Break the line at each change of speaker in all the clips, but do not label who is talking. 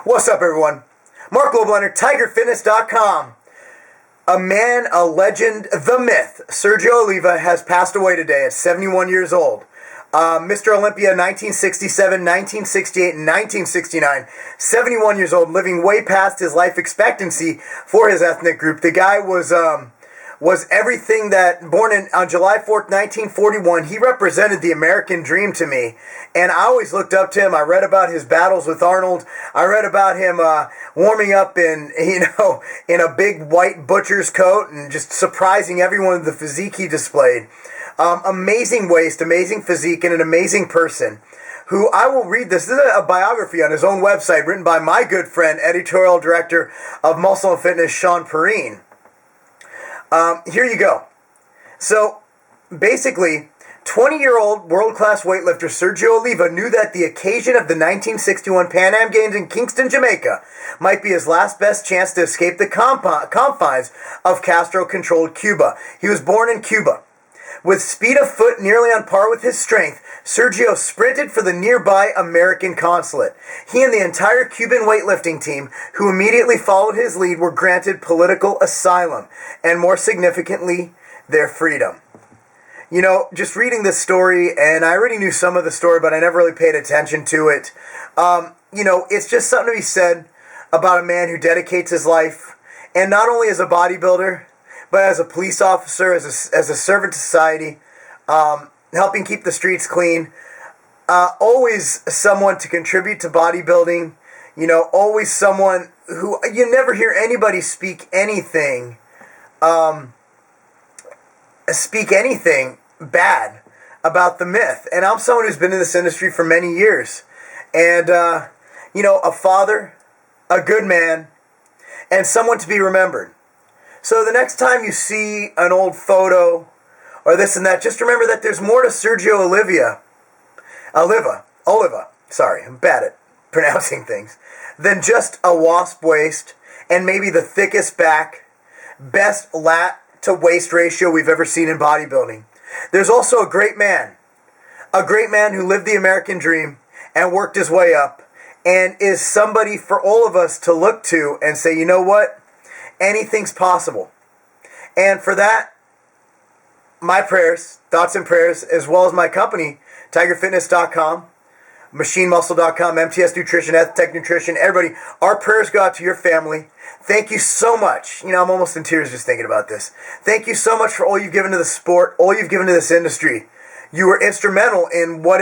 What's up, everyone? Marc Lobliner, TigerFitness.com. A man, a legend, the myth, Sergio Oliva has passed away today at 71 years old. Mr. Olympia, 1967, 1968, and 1969. 71 years old, living way past his life expectancy for his ethnic group. The guy was everything that, born on July 4th, 1941, he represented the American dream to me. And I always looked up to him. I read about his battles with Arnold. I read about him warming up in a big white butcher's coat and just surprising everyone with the physique he displayed. Amazing waist, amazing physique, and an amazing person. Who I will read this. This is a biography on his own website written by my good friend, editorial director of Muscle and Fitness, Sean Perrine. Here you go. So, basically, 20-year-old world-class weightlifter Sergio Oliva knew that the occasion of the 1961 Pan Am Games in Kingston, Jamaica, might be his last best chance to escape the confines of Castro-controlled Cuba. He was born in Cuba. With speed of foot nearly on par with his strength, Sergio sprinted for the nearby American consulate. He and the entire Cuban weightlifting team, who immediately followed his lead, were granted political asylum, and more significantly, their freedom. You know, just reading this story, and I already knew some of the story, but I never really paid attention to it. It's just something to be said about a man who dedicates his life, and not only as a bodybuilder, but as a police officer, as a servant to society, helping keep the streets clean, always someone to contribute to bodybuilding, always someone who, you never hear anybody speak anything bad about the myth. And I'm someone who's been in this industry for many years. And, a father, a good man, and someone to be remembered. So the next time you see an old photo or this and that, just remember that there's more to Sergio Oliva, sorry, I'm bad at pronouncing things, than just a wasp waist and maybe the thickest back, best lat to waist ratio we've ever seen in bodybuilding. There's also a great man who lived the American dream and worked his way up and is somebody for all of us to look to and say, you know what? Anything's possible. And for that, my prayers, thoughts and prayers, as well as my company, TigerFitness.com, MachineMuscle.com, MTS Nutrition, Tech Nutrition, everybody, our prayers go out to your family. Thank you so much. I'm almost in tears just thinking about this. Thank you so much for all you've given to the sport, all you've given to this industry. You were instrumental in what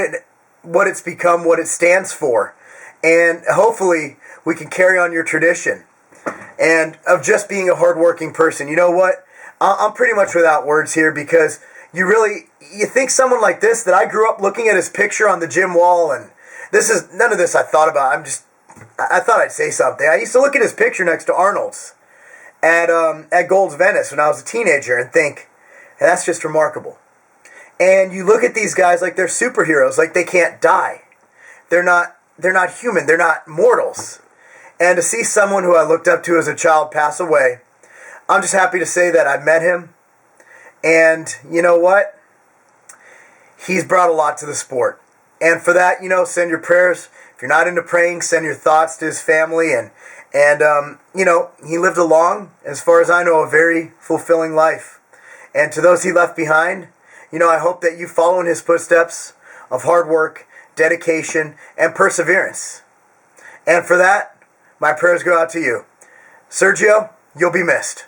it's become, what it stands for. And hopefully we can carry on your tradition. And of just being a hardworking person. You know what? I'm pretty much without words here because you think someone like this, that I grew up looking at his picture on the gym wall, and none of this I thought about. I thought I'd say something. I used to look at his picture next to Arnold's at Gold's Venice when I was a teenager and think, hey, that's just remarkable. And you look at these guys like they're superheroes, like they can't die. They're not human. They're not mortals. And to see someone who I looked up to as a child pass away, I'm just happy to say that I've met him. And you know what? He's brought a lot to the sport. And for that, send your prayers. If you're not into praying, send your thoughts to his family. And he lived a long, as far as I know, a very fulfilling life. And to those he left behind, I hope that you follow in his footsteps of hard work, dedication, and perseverance. And for that, my prayers go out to you. Sergio, you'll be missed.